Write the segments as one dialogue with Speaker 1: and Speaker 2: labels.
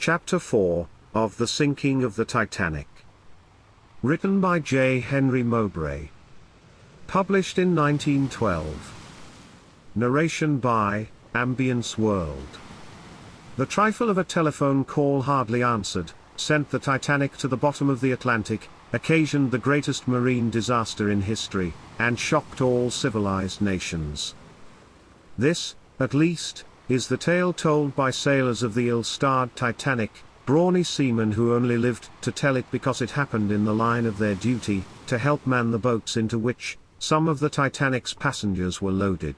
Speaker 1: Chapter 4, of the Sinking of the Titanic. Written by J. Henry Mowbray. Published in 1912. Narration by Ambience World. The trifle of a telephone call hardly answered, sent the Titanic to the bottom of the Atlantic, occasioned the greatest marine disaster in history, and shocked all civilized nations. This, at least, is the tale told by sailors of the ill-starred Titanic, brawny seamen who only lived to tell it because it happened in the line of their duty, to help man the boats into which some of the Titanic's passengers were loaded.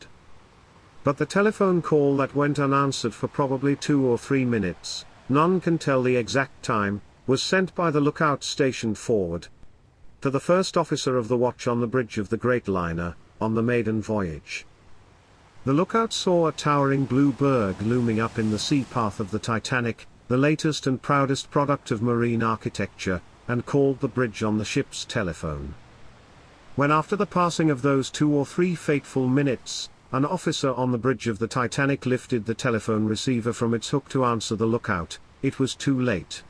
Speaker 1: But the telephone call that went unanswered for probably 2 or 3 minutes, none can tell the exact time, was sent by the lookout stationed forward to the first officer of the watch on the bridge of the great liner, on the maiden voyage. The lookout saw a towering blue berg looming up in the sea path of the Titanic, the latest and proudest product of marine architecture, and called the bridge on the ship's telephone. When after the passing of those 2 or 3 fateful minutes, an officer on the bridge of the Titanic lifted the telephone receiver from its hook to answer the lookout, it was too late.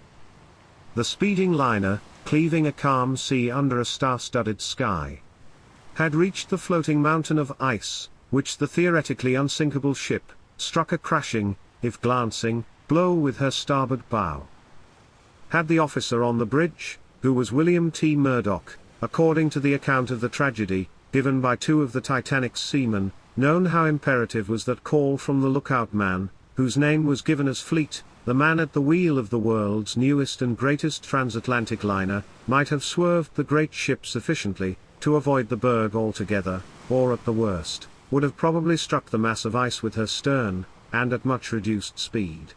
Speaker 1: The speeding liner, cleaving a calm sea under a star-studded sky, had reached the floating mountain of ice, which the theoretically unsinkable ship struck a crashing, if glancing, blow with her starboard bow. Had the officer on the bridge, who was William T. Murdoch, according to the account of the tragedy, given by 2 of the Titanic's seamen, known how imperative was that call from the lookout man, whose name was given as Fleet, the man at the wheel of the world's newest and greatest transatlantic liner, might have swerved the great ship sufficiently to avoid the berg altogether, or at the worst, would have probably struck the mass of ice with her stern, and at much reduced speed.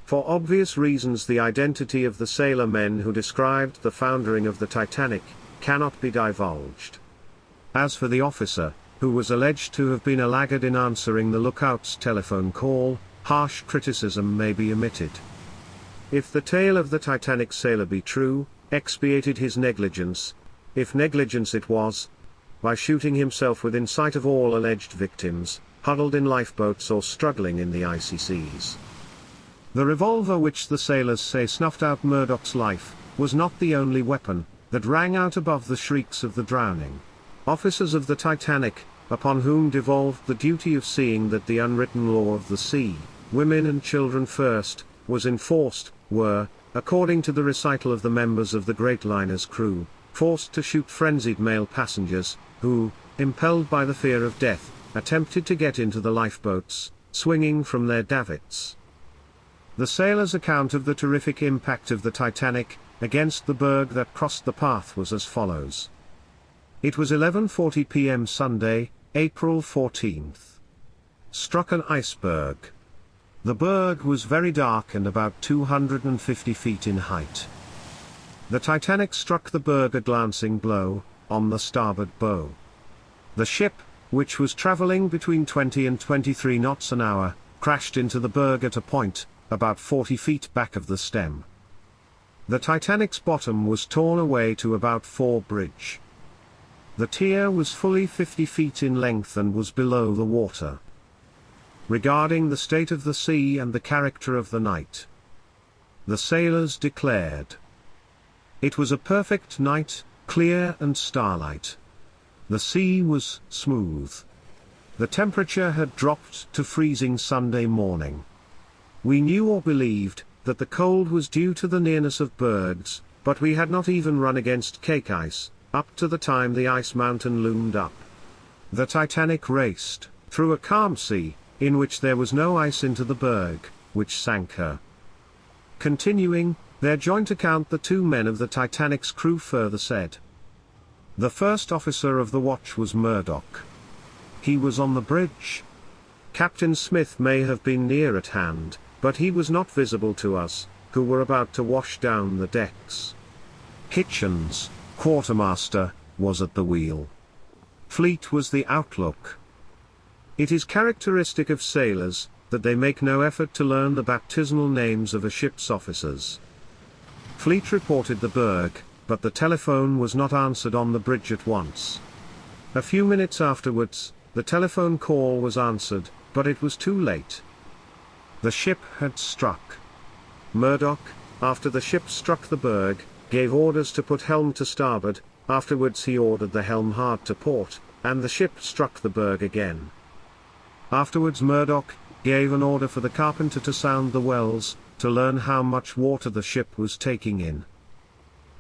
Speaker 1: For obvious reasons the identity of the sailor men who described the foundering of the Titanic cannot be divulged. As for the officer, who was alleged to have been a laggard in answering the lookout's telephone call, harsh criticism may be omitted. If the tale of the Titanic sailor be true, expiated his negligence, if negligence it was, by shooting himself within sight of all alleged victims, huddled in lifeboats or struggling in the icy seas. The revolver which the sailors say snuffed out Murdoch's life, was not the only weapon that rang out above the shrieks of the drowning. Officers of the Titanic, upon whom devolved the duty of seeing that the unwritten law of the sea, women and children first, was enforced, were, according to the recital of the members of the great liner's crew, forced to shoot frenzied male passengers, who, impelled by the fear of death, attempted to get into the lifeboats, swinging from their davits. The sailors' account of the terrific impact of the Titanic against the berg that crossed the path was as follows. It was 11:40 p.m. Sunday, April 14th. Struck an iceberg. The berg was very dark and about 250 feet in height. The Titanic struck the berg a glancing blow, on the starboard bow. The ship, which was traveling between 20 and 23 knots an hour, crashed into the berg at a point, about 40 feet back of the stem. The Titanic's bottom was torn away to about 4 bridge. The tier was fully 50 feet in length and was below the water. Regarding the state of the sea and the character of the night, the sailors declared, it was a perfect night, clear and starlight. The sea was smooth. The temperature had dropped to freezing Sunday morning. We knew or believed that the cold was due to the nearness of bergs, but we had not even run against cake ice, up to the time the ice mountain loomed up. The Titanic raced through a calm sea, in which there was no ice into the berg, which sank her. Continuing their joint account, the 2 men of the Titanic's crew further said, the first officer of the watch was Murdoch. He was on the bridge. Captain Smith may have been near at hand, but he was not visible to us, who were about to wash down the decks. Hitchens, quartermaster, was at the wheel. Fleet was the outlook. It is characteristic of sailors that they make no effort to learn the baptismal names of a ship's officers. Fleet reported the berg, but the telephone was not answered on the bridge at once. A few minutes afterwards, the telephone call was answered, but it was too late. The ship had struck. Murdoch, after the ship struck the berg, gave orders to put helm to starboard. Afterwards he ordered the helm hard to port, and the ship struck the berg again. Afterwards Murdoch gave an order for the carpenter to sound the wells, to learn how much water the ship was taking in.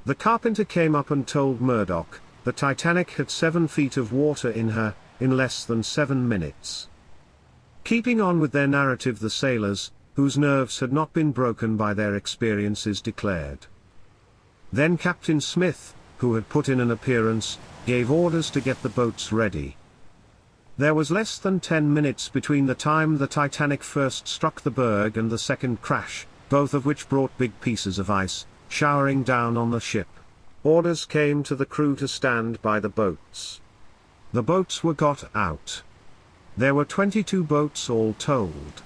Speaker 1: The carpenter came up and told Murdoch, the Titanic had 7 feet of water in her, in less than 7 minutes. Keeping on with their narrative, the sailors, whose nerves had not been broken by their experiences, declared. Then Captain Smith, who had put in an appearance, gave orders to get the boats ready. There was less than 10 minutes between the time the Titanic first struck the berg and the second crash, both of which brought big pieces of ice, showering down on the ship. Orders came to the crew to stand by the boats. The boats were got out. There were 22 boats all told.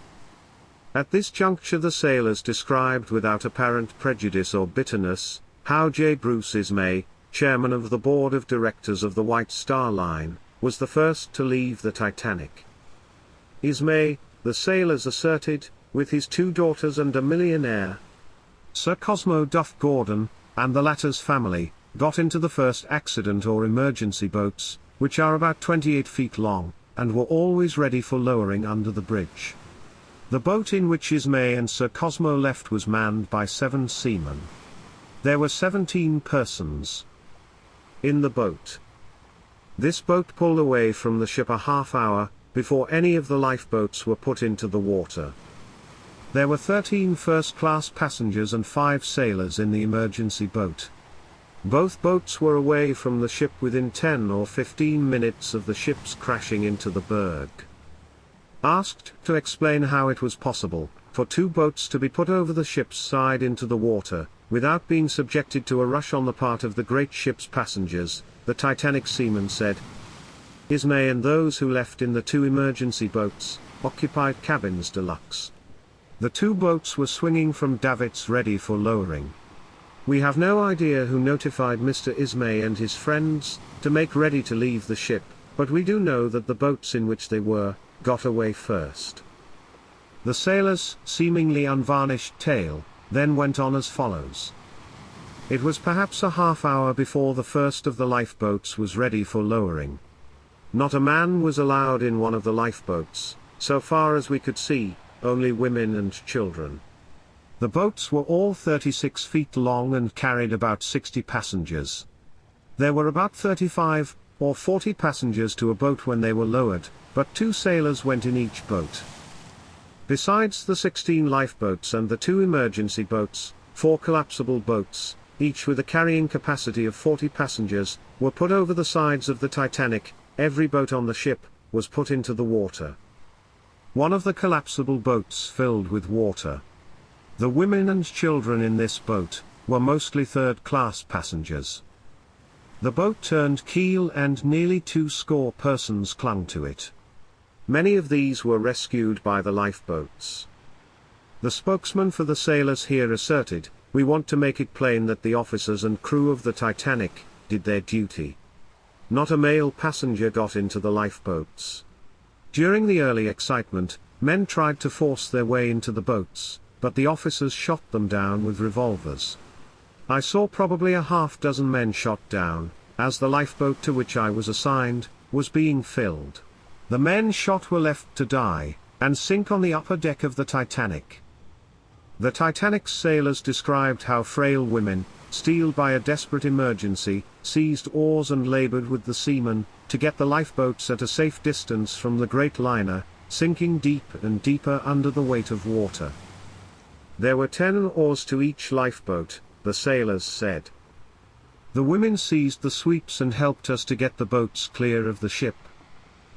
Speaker 1: At this juncture the sailors described without apparent prejudice or bitterness, how J. Bruce Ismay, chairman of the board of directors of the White Star Line, was the first to leave the Titanic. Ismay, the sailors asserted, with his 2 daughters and a millionaire, Sir Cosmo Duff Gordon, and the latter's family, got into the first accident or emergency boats, which are about 28 feet long, and were always ready for lowering under the bridge. The boat in which Ismay and Sir Cosmo left was manned by 7 seamen. There were 17 persons in the boat. This boat pulled away from the ship a half-hour before any of the lifeboats were put into the water. There were 13 first-class passengers and 5 sailors in the emergency boat. Both boats were away from the ship within 10 or 15 minutes of the ship's crashing into the berg. Asked to explain how it was possible for 2 boats to be put over the ship's side into the water, without being subjected to a rush on the part of the great ship's passengers, the Titanic seaman said, Ismay and those who left in the 2 emergency boats occupied cabins deluxe. The 2 boats were swinging from davits ready for lowering. We have no idea who notified Mr. Ismay and his friends to make ready to leave the ship, but we do know that the boats in which they were got away first. The sailor's seemingly unvarnished tale then went on as follows. It was perhaps a half-hour before the first of the lifeboats was ready for lowering. Not a man was allowed in one of the lifeboats, so far as we could see, only women and children. The boats were all 36 feet long and carried about 60 passengers. There were about 35 or 40 passengers to a boat when they were lowered, but 2 sailors went in each boat. Besides the 16 lifeboats and the 2 emergency boats, 4 collapsible boats, each with a carrying capacity of 40 passengers, were put over the sides of the Titanic. Every boat on the ship was put into the water. One of the collapsible boats filled with water. The women and children in this boat were mostly third-class passengers. The boat turned keel and nearly 20 persons clung to it. Many of these were rescued by the lifeboats. The spokesman for the sailors here asserted, "We want to make it plain that the officers and crew of the Titanic did their duty. Not a male passenger got into the lifeboats." During the early excitement, men tried to force their way into the boats, but the officers shot them down with revolvers. I saw probably a half-dozen men shot down, as the lifeboat to which I was assigned was being filled. The men shot were left to die and sink on the upper deck of the Titanic. The Titanic's sailors described how frail women, steeled by a desperate emergency, seized oars and labored with the seamen to get the lifeboats at a safe distance from the great liner, sinking deep and deeper under the weight of water. There were 10 oars to each lifeboat, the sailors said. The women seized the sweeps and helped us to get the boats clear of the ship.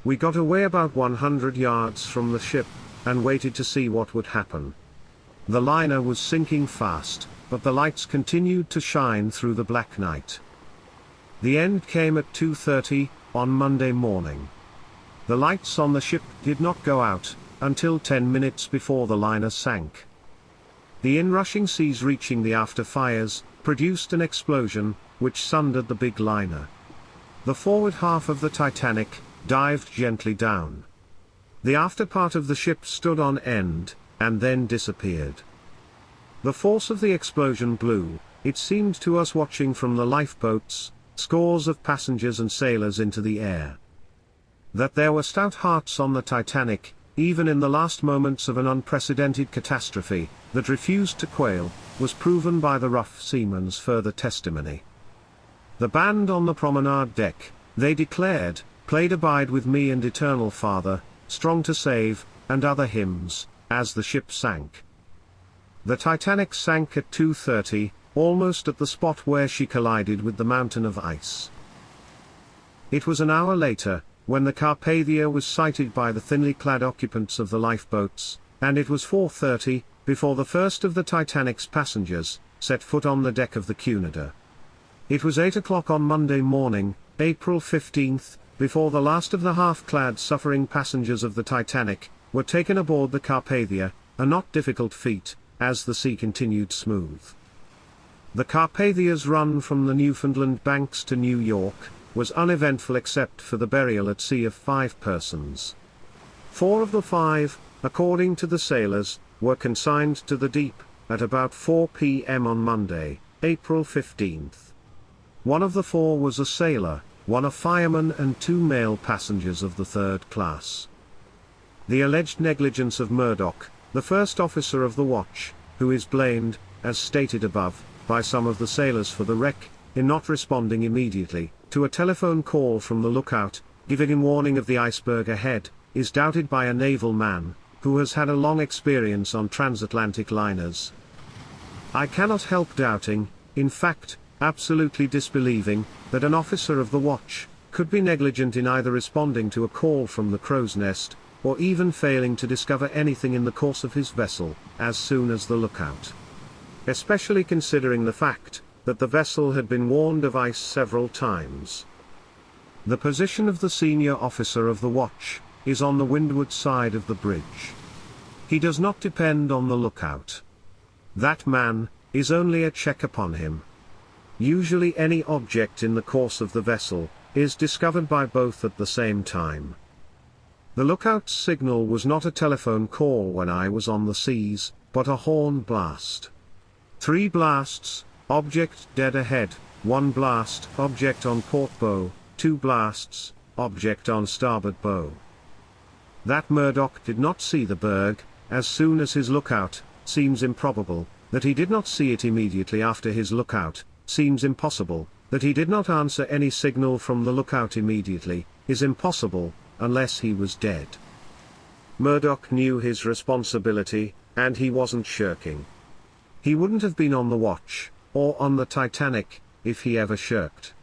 Speaker 1: We got away about 100 yards from the ship, and waited to see what would happen. The liner was sinking fast, but the lights continued to shine through the black night. The end came at 2:30, on Monday morning. The lights on the ship did not go out, until 10 minutes before the liner sank. The inrushing seas reaching the after fires, produced an explosion, which sundered the big liner. The forward half of the Titanic dived gently down. The after part of the ship stood on end, and then disappeared. The force of the explosion blew, it seemed to us watching from the lifeboats, scores of passengers and sailors into the air. That there were stout hearts on the Titanic, even in the last moments of an unprecedented catastrophe, that refused to quail, was proven by the rough seaman's further testimony. The band on the promenade deck, they declared, played Abide With Me and Eternal Father, Strong to Save, and other hymns, as the ship sank. The Titanic sank at 2:30, almost at the spot where she collided with the mountain of ice. It was an hour later, when the Carpathia was sighted by the thinly clad occupants of the lifeboats, and it was 4:30, before the first of the Titanic's passengers set foot on the deck of the Cunard. It was 8 o'clock on Monday morning, April 15th, before the last of the half-clad suffering passengers of the Titanic were taken aboard the Carpathia, a not difficult feat, as the sea continued smooth. The Carpathia's run from the Newfoundland banks to New York was uneventful except for the burial at sea of 5 persons. 4 of the 5, according to the sailors, were consigned to the deep, at about 4 p.m. on Monday, April 15th. One of the 4 was a sailor, 1 a fireman and 2 male passengers of the 3rd class. The alleged negligence of Murdoch, the first officer of the watch, who is blamed, as stated above, by some of the sailors for the wreck, in not responding immediately to a telephone call from the lookout, giving him warning of the iceberg ahead, is doubted by a naval man, who has had a long experience on transatlantic liners. I cannot help doubting, in fact, absolutely disbelieving, that an officer of the watch could be negligent in either responding to a call from the crow's nest, or even failing to discover anything in the course of his vessel, as soon as the lookout. Especially considering the fact that the vessel had been warned of ice several times. The position of the senior officer of the watch is on the windward side of the bridge. He does not depend on the lookout. That man is only a check upon him. Usually any object in the course of the vessel is discovered by both at the same time. The lookout's signal was not a telephone call when I was on the seas, but a horn blast. 3 blasts, object dead ahead, 1 blast, object on port bow, 2 blasts, object on starboard bow. That Murdoch did not see the berg, as soon as his lookout, seems improbable. That he did not see it immediately after his lookout, seems impossible. That he did not answer any signal from the lookout immediately, is impossible, unless he was dead. Murdoch knew his responsibility, and he wasn't shirking. He wouldn't have been on the watch, or on the Titanic, if he ever shirked.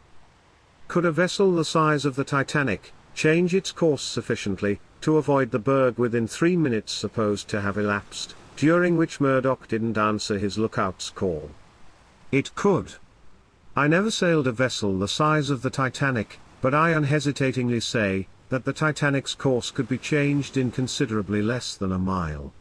Speaker 1: Could a vessel the size of the Titanic change its course sufficiently to avoid the berg within 3 minutes supposed to have elapsed, during which Murdoch didn't answer his lookout's call? It could. I never sailed a vessel the size of the Titanic, but I unhesitatingly say that the Titanic's course could be changed in considerably less than a mile.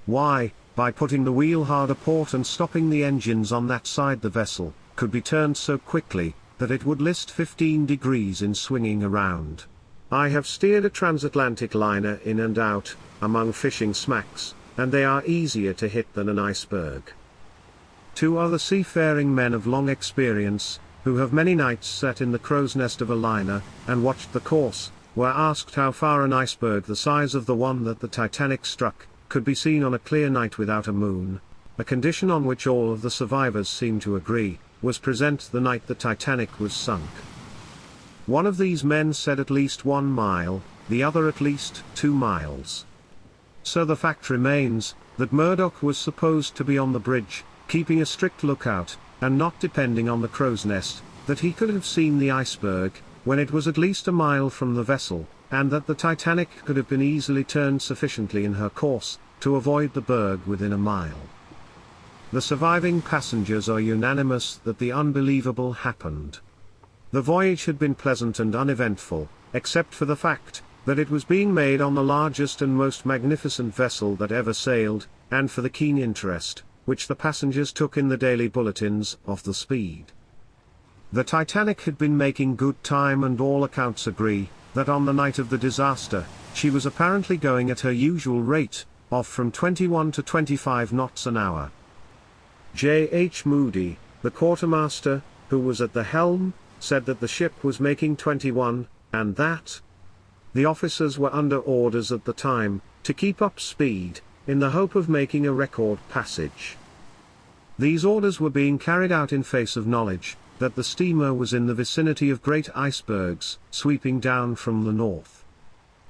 Speaker 1: Why? By putting the wheel hard a port and stopping the engines on that side. The vessel could be turned so quickly that it would list 15 degrees in swinging around. I have steered a transatlantic liner in and out, among fishing smacks, and they are easier to hit than an iceberg. 2 other seafaring men of long experience, who have many nights sat in the crow's nest of a liner, and watched the course, were asked how far an iceberg the size of the one that the Titanic struck could be seen on a clear night without a moon, a condition on which all of the survivors seem to agree, was present the night the Titanic was sunk. One of these men said at least 1 mile, the other at least 2 miles. So the fact remains, that Murdoch was supposed to be on the bridge, keeping a strict lookout, and not depending on the crow's nest, that he could have seen the iceberg, when it was at least a mile from the vessel, and that the Titanic could have been easily turned sufficiently in her course, to avoid the berg within a mile. The surviving passengers are unanimous that the unbelievable happened. The voyage had been pleasant and uneventful, except for the fact that it was being made on the largest and most magnificent vessel that ever sailed, and for the keen interest which the passengers took in the daily bulletins of the speed. The Titanic had been making good time, and all accounts agree that on the night of the disaster, she was apparently going at her usual rate, off from 21 to 25 knots an hour. J.H. Moody, the quartermaster, who was at the helm, said that the ship was making 21, and that the officers were under orders at the time to keep up speed, in the hope of making a record passage. These orders were being carried out in face of knowledge that the steamer was in the vicinity of great icebergs, sweeping down from the north.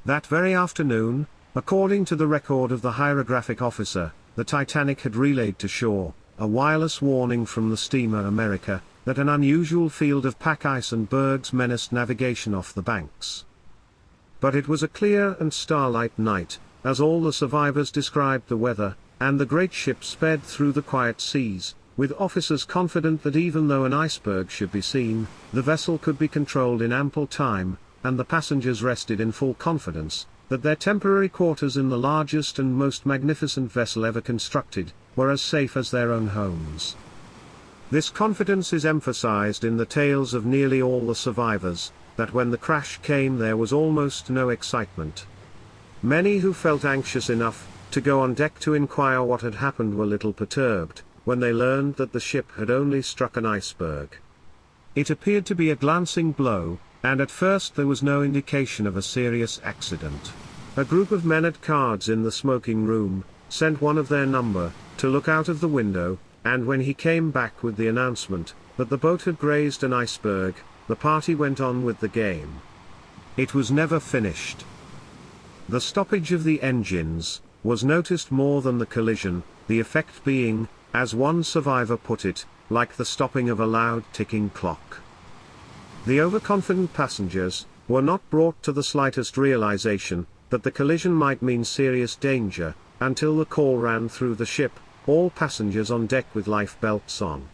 Speaker 1: That very afternoon, according to the record of the hydrographic officer, the Titanic had relayed to shore a wireless warning from the steamer America that an unusual field of pack ice and bergs menaced navigation off the banks. But it was a clear and starlight night, as all the survivors described the weather, and the great ship sped through the quiet seas, with officers confident that even though an iceberg should be seen, the vessel could be controlled in ample time, and the passengers rested in full confidence that their temporary quarters in the largest and most magnificent vessel ever constructed were as safe as their own homes. This confidence is emphasized in the tales of nearly all the survivors, that when the crash came there was almost no excitement. Many who felt anxious enough to go on deck to inquire what had happened were little perturbed when they learned that the ship had only struck an iceberg. It appeared to be a glancing blow, and at first there was no indication of a serious accident. A group of men at cards in the smoking room sent one of their number to look out of the window, and when he came back with the announcement that the boat had grazed an iceberg, the party went on with the game. It was never finished. The stoppage of the engines was noticed more than the collision, the effect being, as one survivor put it, like the stopping of a loud ticking clock. The overconfident passengers were not brought to the slightest realization that the collision might mean serious danger, until the call ran through the ship, all passengers on deck with life belts on.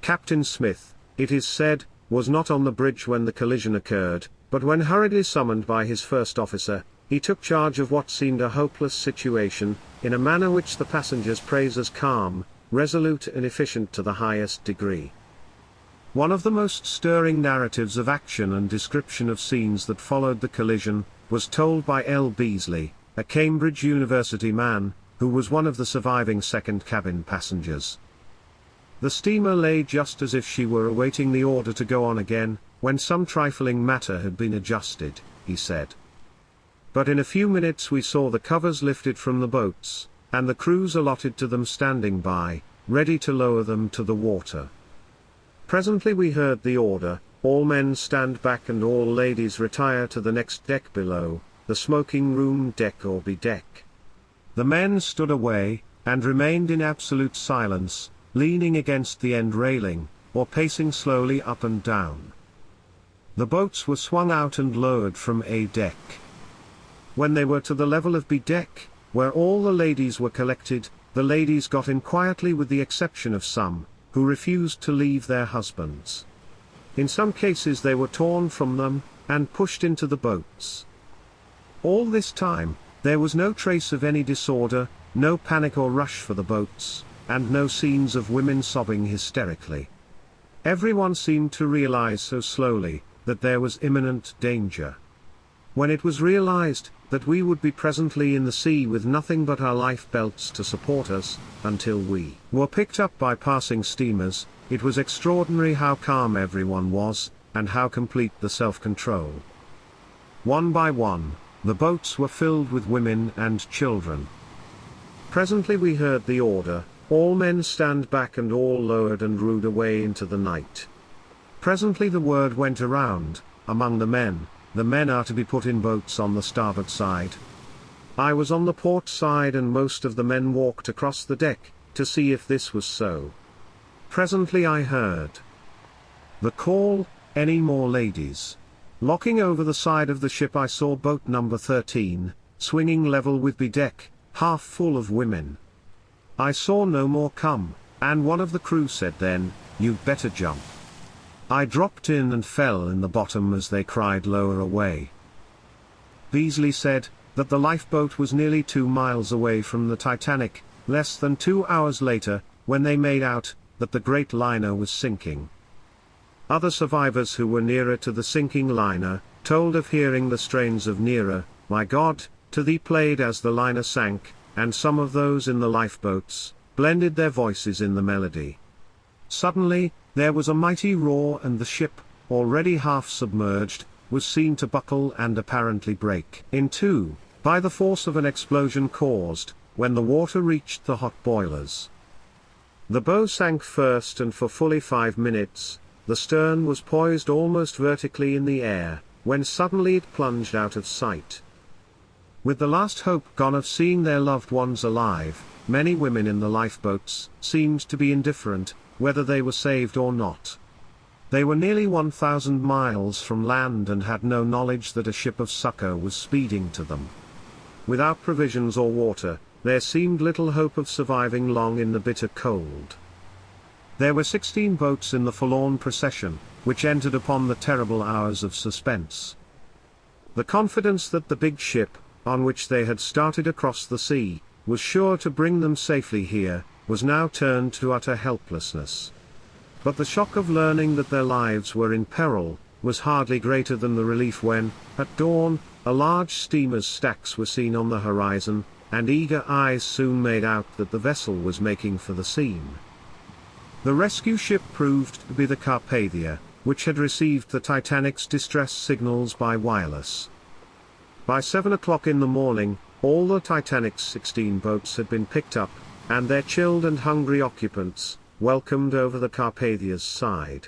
Speaker 1: Captain Smith, it is said, was not on the bridge when the collision occurred, but when hurriedly summoned by his first officer, he took charge of what seemed a hopeless situation, in a manner which the passengers praise as calm, resolute and efficient to the highest degree. One of the most stirring narratives of action and description of scenes that followed the collision was told by L. Beasley, a Cambridge University man, who was one of the surviving second cabin passengers. The steamer lay just as if she were awaiting the order to go on again, when some trifling matter had been adjusted, he said. But in a few minutes we saw the covers lifted from the boats, and the crews allotted to them standing by, ready to lower them to the water. Presently we heard the order, all men stand back and all ladies retire to the next deck below, the smoking room deck or B deck. The men stood away, and remained in absolute silence, leaning against the end railing, or pacing slowly up and down. The boats were swung out and lowered from A deck. When they were to the level of B deck, where all the ladies were collected, the ladies got in quietly with the exception of some, who refused to leave their husbands. In some cases they were torn from them, and pushed into the boats. All this time, there was no trace of any disorder, no panic or rush for the boats, and no scenes of women sobbing hysterically. Everyone seemed to realize so slowly that there was imminent danger. When it was realized that we would be presently in the sea with nothing but our life belts to support us, until we were picked up by passing steamers, it was extraordinary how calm everyone was, and how complete the self-control. One by one, the boats were filled with women and children. Presently we heard the order, all men stand back and all lowered and rowed away into the night. Presently the word went around, among the men are to be put in boats on the starboard side. I was on the port side and most of the men walked across the deck, to see if this was so. Presently I heard the call, any more ladies? Looking over the side of the ship I saw boat number 13, swinging level with B deck, half full of women. I saw no more come, and one of the crew said then, "You'd better jump." I dropped in and fell in the bottom as they cried lower away. Beasley said that the lifeboat was nearly 2 miles away from the Titanic, less than 2 hours later, when they made out that the great liner was sinking. Other survivors who were nearer to the sinking liner told of hearing the strains of "Nearer, My God, to Thee" played as the liner sank, and some of those in the lifeboats blended their voices in the melody. Suddenly, there was a mighty roar and the ship, already half submerged, was seen to buckle and apparently break in two, by the force of an explosion caused, when the water reached the hot boilers. The bow sank first, and for fully 5 minutes, the stern was poised almost vertically in the air, when suddenly it plunged out of sight. With the last hope gone of seeing their loved ones alive, many women in the lifeboats seemed to be indifferent whether they were saved or not. They were nearly 1,000 miles from land and had no knowledge that a ship of succor was speeding to them. Without provisions or water, there seemed little hope of surviving long in the bitter cold. There were 16 boats in the forlorn procession, which entered upon the terrible hours of suspense. The confidence that the big ship, on which they had started across the sea, was sure to bring them safely here, was now turned to utter helplessness. But the shock of learning that their lives were in peril was hardly greater than the relief when, at dawn, a large steamer's stacks were seen on the horizon, and eager eyes soon made out that the vessel was making for the scene. The rescue ship proved to be the Carpathia, which had received the Titanic's distress signals by wireless. By 7 o'clock in the morning, all the Titanic's 16 boats had been picked up, and their chilled and hungry occupants welcomed over the Carpathia's side.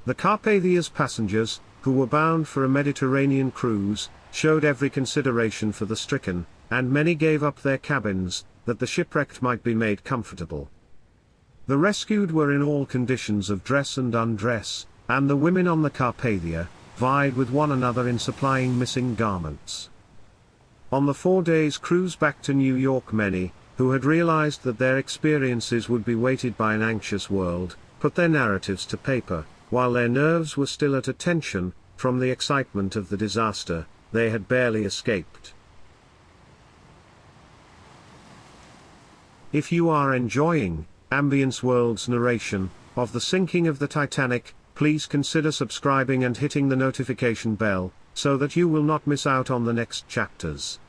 Speaker 1: The Carpathia's passengers, who were bound for a Mediterranean cruise, showed every consideration for the stricken, and many gave up their cabins, that the shipwrecked might be made comfortable. The rescued were in all conditions of dress and undress, and the women on the Carpathia vied with one another in supplying missing garments. On the 4 days' cruise back to New York, many, who had realized that their experiences would be weighted by an anxious world, put their narratives to paper, while their nerves were still at attention, from the excitement of the disaster they had barely escaped. If you are enjoying Ambience World's narration of the sinking of the Titanic, please consider subscribing and hitting the notification bell, so that you will not miss out on the next chapters.